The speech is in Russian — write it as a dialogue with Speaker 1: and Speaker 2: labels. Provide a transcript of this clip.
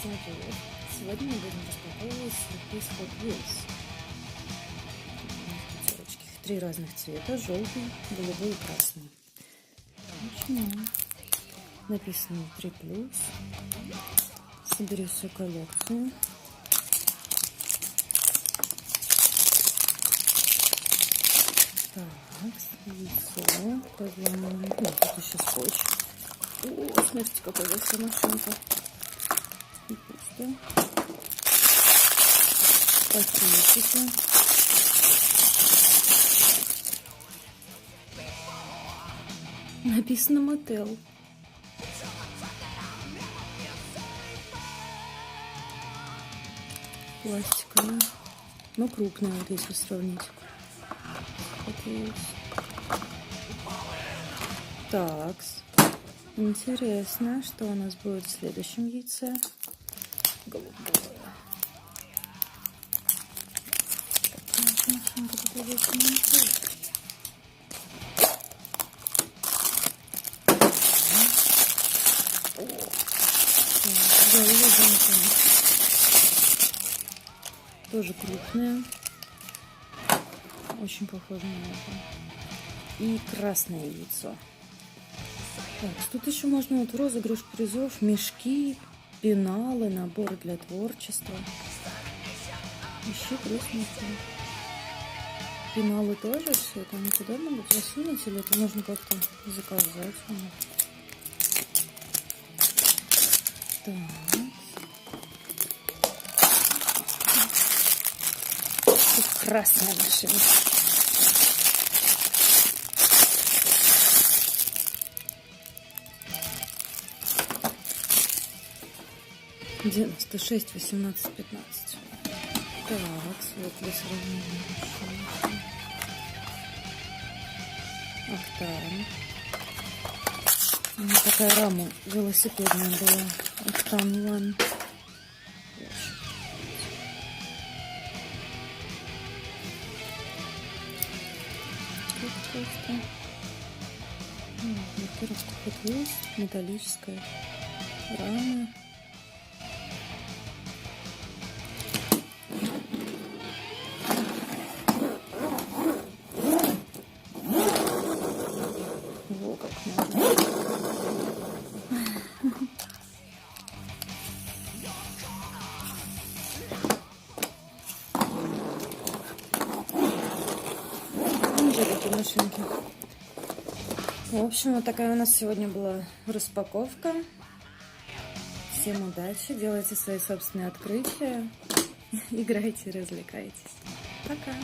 Speaker 1: Всем привет! Сегодня мы будем распаковывать сюрприз Hot Wheels. Пятерочки. 3 разных цвета: желтый, голубой и красный. Начинаем. Написано 3+. Собери всю коллекцию. Так, яйцо. Разломаем. О, тут еще скотч. О, смотрите, какая большая машинка. И пусто. Пакетики. Написано мотел. Пластиковая, но крупная, вот если сравнить. Так, интересно, что у нас будет в следующем яйце. Голубое. Тоже крупная. Очень похоже на это. И красное яйцо. Так, тут еще можно вот розыгрыш призов, мешки, пеналы, наборы для творчества. Ищи крестники. Пеналы тоже все это никуда могут засунуть, или это можно как-то заказать? Так. Тут красная машина. Девяносто 6, 18, 15. Так, вот для сравнения. Октан. У меня такая рама велосипедная была. Октан Ван. Маркировка Hot Wheels, металлическая рама. Во как можно. Такие машинки. В общем, вот такая у нас сегодня была распаковка. Всем удачи, делайте свои собственные открытия, играйте, развлекайтесь. Пока!